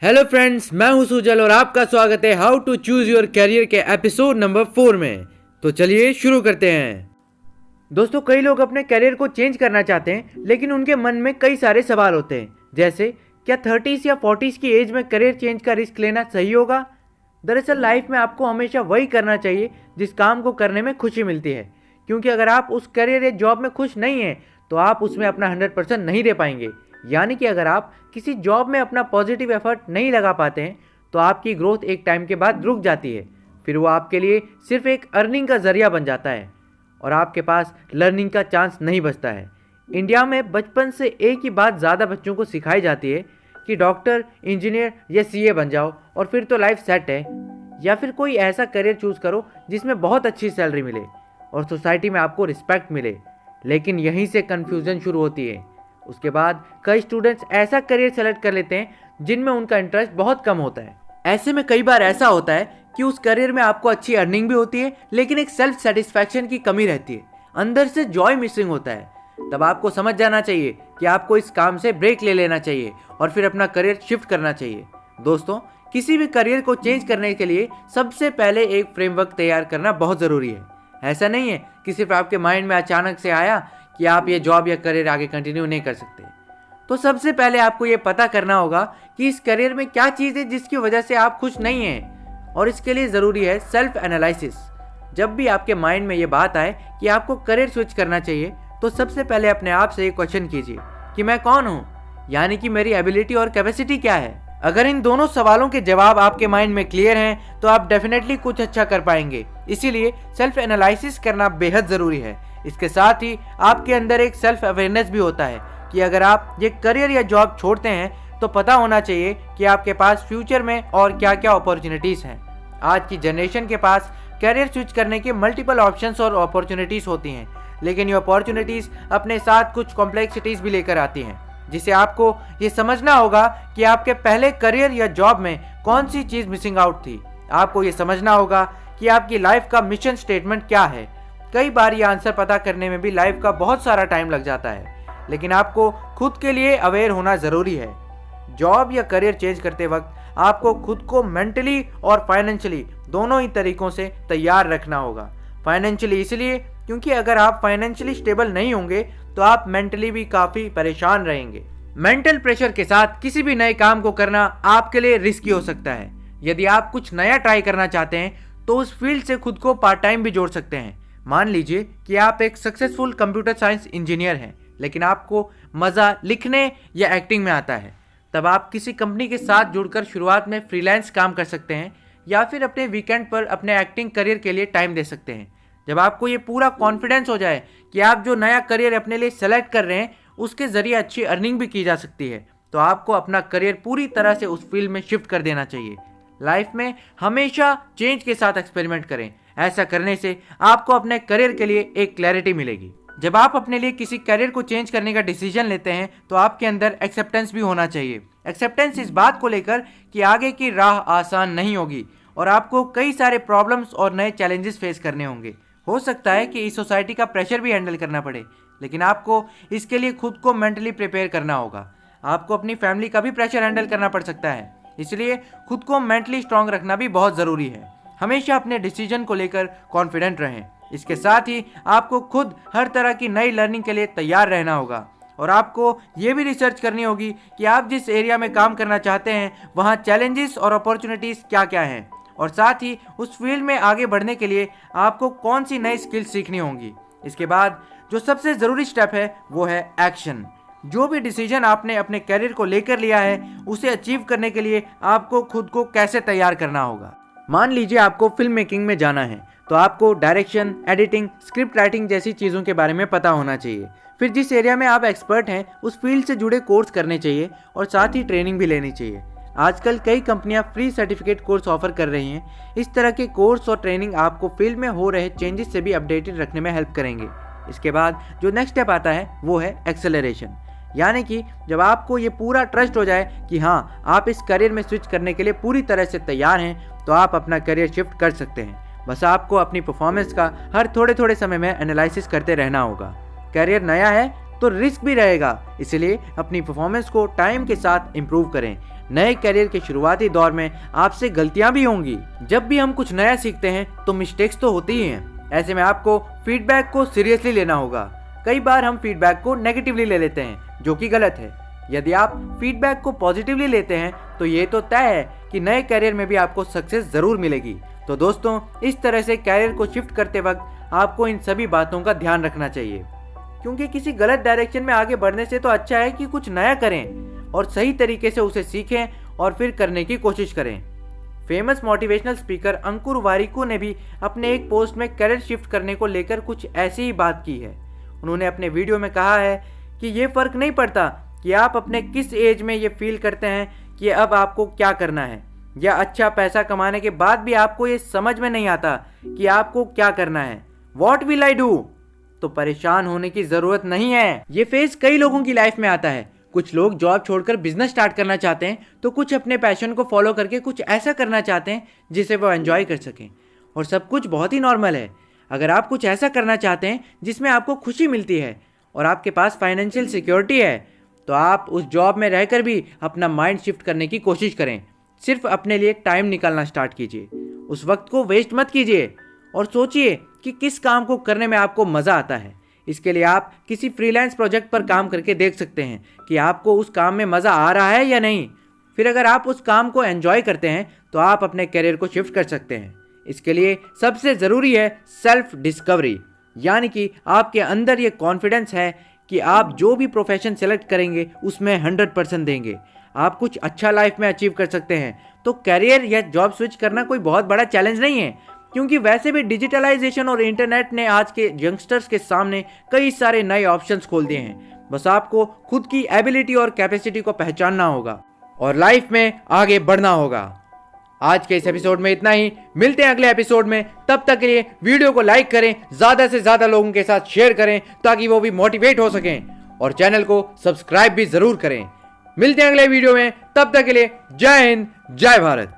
Hello friends, मैं हूं सुजल और आपका स्वागत है how to choose your career के एपिसोड नंबर 4 में। तो चलिए शुरू करते हैं। दोस्तों, कई लोग अपने कैरियर को चेंज करना चाहते हैं, लेकिन उनके मन में कई सारे सवाल होते हैं, जैसे क्या 30s या 40s की एज में करियर चेंज का रिस्क लेना सही होगा। दरअसल लाइफ में आपको हमेशा वही करना चाहिए जिस काम को करने में खुशी मिलती है, क्योंकि अगर आप उस करियर या जॉब में खुश नहीं हैं तो आप उसमें अपना 100% नहीं दे पाएंगे। यानी कि अगर आप किसी जॉब में अपना पॉजिटिव एफर्ट नहीं लगा पाते हैं तो आपकी ग्रोथ एक टाइम के बाद रुक जाती है। फिर वो आपके लिए सिर्फ एक अर्निंग का जरिया बन जाता है और आपके पास लर्निंग का चांस नहीं बचता है। इंडिया में बचपन से एक ही बात ज़्यादा बच्चों को सिखाई जाती है कि डॉक्टर, इंजीनियर या सीए बन जाओ और फिर तो लाइफ सेट है, या फिर कोई ऐसा करियर चूज़ करो जिसमें बहुत अच्छी सैलरी मिले और सोसाइटी में आपको रिस्पेक्ट मिले। लेकिन यहीं से कन्फ्यूज़न शुरू होती है। उसके बाद कई स्टूडेंट्स ऐसा करियर सेलेक्ट कर लेते हैं जिनमें उनका इंटरेस्ट बहुत कम होता है। ऐसे में कई बार ऐसा होता है कि उस करियर में आपको अच्छी अर्निंग भी होती है, लेकिन एक सेल्फ सेटिस्फैक्शन की कमी रहती है, अंदर से जॉय मिसिंग होता है। तब आपको समझ जाना चाहिए कि आपको इस काम से ब्रेक ले लेना चाहिए और फिर अपना करियर शिफ्ट करना चाहिए। दोस्तों, किसी भी करियर को चेंज करने के लिए सबसे पहले एक फ्रेमवर्क तैयार करना बहुत ज़रूरी है। ऐसा नहीं है कि सिर्फ आपके माइंड में अचानक से आया कि आप ये जॉब या करियर आगे कंटिन्यू नहीं कर सकते। तो सबसे पहले आपको ये पता करना होगा कि इस करियर में क्या चीज़ है जिसकी वजह से आप खुश नहीं हैं, और इसके लिए ज़रूरी है सेल्फ एनालिसिस। जब भी आपके माइंड में ये बात आए कि आपको करियर स्विच करना चाहिए तो सबसे पहले अपने आप से ये क्वेश्चन कीजिए कि मैं कौन हूँ, यानी कि मेरी एबिलिटी और कैपेसिटी क्या है। अगर इन दोनों सवालों के जवाब आपके माइंड में क्लियर हैं तो आप डेफिनेटली कुछ अच्छा कर पाएंगे। इसीलिए सेल्फ एनालिसिस करना बेहद ज़रूरी है। इसके साथ ही आपके अंदर एक सेल्फ अवेयरनेस भी होता है कि अगर आप ये करियर या जॉब छोड़ते हैं तो पता होना चाहिए कि आपके पास फ्यूचर में और क्या क्या अपॉर्चुनिटीज़ हैं। आज की जनरेशन के पास करियर स्विच करने के मल्टीपल ऑप्शंस और अपॉर्चुनिटीज़ होती हैं, लेकिन ये अपॉर्चुनिटीज़ अपने साथ कुछ कॉम्प्लेक्सिटीज़ भी लेकर आती हैं, जिसे आपको ये समझना होगा कि आपके पहले करियर या जॉब में कौन सी चीज़ मिसिंग आउट थी। आपको ये समझना होगा कि आपकी लाइफ का मिशन स्टेटमेंट क्या है। कई बार ये आंसर पता करने में भी लाइफ का बहुत सारा टाइम लग जाता है, लेकिन आपको खुद के लिए अवेयर होना ज़रूरी है। जॉब या करियर चेंज करते वक्त आपको खुद को मेंटली और फाइनेंशियली दोनों ही तरीकों से तैयार रखना होगा। फाइनेंशियली इसलिए क्योंकि अगर आप फाइनेंशियली स्टेबल नहीं होंगे तो आप मेंटली भी काफ़ी परेशान रहेंगे। मेंटल प्रेशर के साथ किसी भी नए काम को करना आपके लिए रिस्की हो सकता है। यदि आप कुछ नया ट्राई करना चाहते हैं तो उस फील्ड से खुद को पार्ट टाइम भी जोड़ सकते हैं। मान लीजिए कि आप एक सक्सेसफुल कंप्यूटर साइंस इंजीनियर हैं, लेकिन आपको मज़ा लिखने या एक्टिंग में आता है। तब आप किसी कंपनी के साथ जुड़कर शुरुआत में फ्रीलांस काम कर सकते हैं या फिर अपने वीकेंड पर अपने एक्टिंग करियर के लिए टाइम दे सकते हैं। जब आपको ये पूरा कॉन्फिडेंस हो जाए कि आप जो नया करियर अपने लिए सेलेक्ट कर रहे हैं उसके ज़रिए अच्छी अर्निंग भी की जा सकती है, तो आपको अपना करियर पूरी तरह से उस फील्ड में शिफ्ट कर देना चाहिए। लाइफ में हमेशा चेंज के साथ एक्सपेरिमेंट करें। ऐसा करने से आपको अपने करियर के लिए एक क्लैरिटी मिलेगी। जब आप अपने लिए किसी करियर को चेंज करने का डिसीजन लेते हैं तो आपके अंदर एक्सेप्टेंस भी होना चाहिए। एक्सेप्टेंस इस बात को लेकर कि आगे की राह आसान नहीं होगी और आपको कई सारे प्रॉब्लम्स और नए चैलेंजेस फेस करने होंगे। हो सकता है कि इस सोसाइटी का प्रेशर भी हैंडल करना पड़े, लेकिन आपको इसके लिए खुद को मेंटली प्रिपेयर करना होगा। आपको अपनी फैमिली का भी प्रेशर हैंडल करना पड़ सकता है, इसलिए खुद को मेंटली स्ट्रांग रखना भी बहुत ज़रूरी है। हमेशा अपने डिसीजन को लेकर कॉन्फिडेंट रहें। इसके साथ ही आपको खुद हर तरह की नई लर्निंग के लिए तैयार रहना होगा और आपको ये भी रिसर्च करनी होगी कि आप जिस एरिया में काम करना चाहते हैं वहाँ चैलेंजेस और अपॉर्चुनिटीज़ क्या क्या हैं, और साथ ही उस फील्ड में आगे बढ़ने के लिए आपको कौन सी नई स्किल सीखनी होंगी। इसके बाद जो सबसे ज़रूरी स्टेप है वो है एक्शन। जो भी डिसीजन आपने अपने करियर को लेकर लिया है उसे अचीव करने के लिए आपको खुद को कैसे तैयार करना होगा। मान लीजिए आपको फिल्म मेकिंग में जाना है तो आपको डायरेक्शन, एडिटिंग, स्क्रिप्ट राइटिंग जैसी चीज़ों के बारे में पता होना चाहिए। फिर जिस एरिया में आप एक्सपर्ट हैं उस फील्ड से जुड़े कोर्स करने चाहिए और साथ ही ट्रेनिंग भी लेनी चाहिए। आजकल कई कंपनियां फ्री सर्टिफिकेट कोर्स ऑफर कर रही हैं। इस तरह के कोर्स और ट्रेनिंग आपको फील्ड में हो रहे चेंजेस से भी अपडेटेड रखने में हेल्प करेंगे। इसके बाद जो नेक्स्ट स्टेप आता है वो है एक्सेलरेशन, यानी कि जब आपको ये पूरा ट्रस्ट हो जाए कि हाँ आप इस करियर में स्विच करने के लिए पूरी तरह से तैयार हैं तो आप अपना करियर शिफ्ट कर सकते हैं। बस आपको अपनी परफॉर्मेंस का हर थोड़े थोड़े समय में एनालिसिस करते रहना होगा। करियर नया है तो रिस्क भी रहेगा, इसलिए अपनी परफॉर्मेंस को टाइम के साथ इम्प्रूव करें। नए करियर के शुरुआती दौर में आपसे गलतियां भी होंगी। जब भी हम कुछ नया सीखते हैं तो मिस्टेक्स तो होती ही हैं। ऐसे में आपको फीडबैक को सीरियसली लेना होगा। कई बार हम फीडबैक को नेगेटिवली ले लेते हैं, जो कि गलत है। यदि आप फीडबैक को पॉजिटिवली लेते हैं तो ये तो तय है कि नए करियर में भी आपको सक्सेस जरूर मिलेगी। तो दोस्तों, इस तरह से करियर को शिफ्ट करते वक्त आपको इन सभी बातों का ध्यान रखना चाहिए, क्योंकि किसी गलत डायरेक्शन में आगे बढ़ने से तो अच्छा है कि कुछ नया करें और सही तरीके से उसे सीखें और फिर करने की कोशिश करें। फेमस मोटिवेशनल स्पीकर अंकुर वारिकू ने भी अपने एक पोस्ट में करियर शिफ्ट करने को लेकर कुछ ऐसी ही बात की है। उन्होंने अपने वीडियो में कहा है कि ये फर्क नहीं पड़ता कि आप अपने किस एज में ये फील करते हैं कि अब आपको क्या करना है, या अच्छा पैसा कमाने के बाद भी आपको ये समझ में नहीं आता कि आपको क्या करना है, व्हाट विल आई डू, तो परेशान होने की जरूरत नहीं है। ये फेज कई लोगों की लाइफ में आता है। कुछ लोग जॉब छोड़कर बिजनेस स्टार्ट करना चाहते हैं, तो कुछ अपने पैशन को फॉलो करके कुछ ऐसा करना चाहते हैं जिसे वो एंजॉय कर सकें, और सब कुछ बहुत ही नॉर्मल है। अगर आप कुछ ऐसा करना चाहते हैं जिसमें आपको खुशी मिलती है और आपके पास फाइनेंशियल सिक्योरिटी है, तो आप उस जॉब में रहकर भी अपना माइंड शिफ्ट करने की कोशिश करें। सिर्फ अपने लिए टाइम निकालना स्टार्ट कीजिए। उस वक्त को वेस्ट मत कीजिए और सोचिए कि किस काम को करने में आपको मज़ा आता है। इसके लिए आप किसी फ्रीलांस प्रोजेक्ट पर काम करके देख सकते हैं कि आपको उस काम में मज़ा आ रहा है या नहीं। फिर अगर आप उस काम को एंजॉय करते हैं तो आप अपने करियर को शिफ्ट कर सकते हैं। इसके लिए सबसे ज़रूरी है सेल्फ डिस्कवरी, यानी कि आपके अंदर ये कॉन्फिडेंस है कि आप जो भी प्रोफेशन सेलेक्ट करेंगे उसमें 100% देंगे। आप कुछ अच्छा लाइफ में अचीव कर सकते हैं। तो करियर या जॉब स्विच करना कोई बहुत बड़ा चैलेंज नहीं है, क्योंकि वैसे भी डिजिटलाइजेशन और इंटरनेट ने आज के यंगस्टर्स के सामने कई सारे नए ऑप्शंस खोल दिए हैं। बस आपको खुद की एबिलिटी और कैपेसिटी को पहचानना होगा और लाइफ में आगे बढ़ना होगा। आज के इस एपिसोड में इतना ही। मिलते हैं अगले एपिसोड में। तब तक के लिए वीडियो को लाइक करें, ज्यादा से ज्यादा लोगों के साथ शेयर करें ताकि वो भी मोटिवेट हो सकें, और चैनल को सब्सक्राइब भी जरूर करें। मिलते हैं अगले वीडियो में। तब तक के लिए जय हिंद, जय भारत।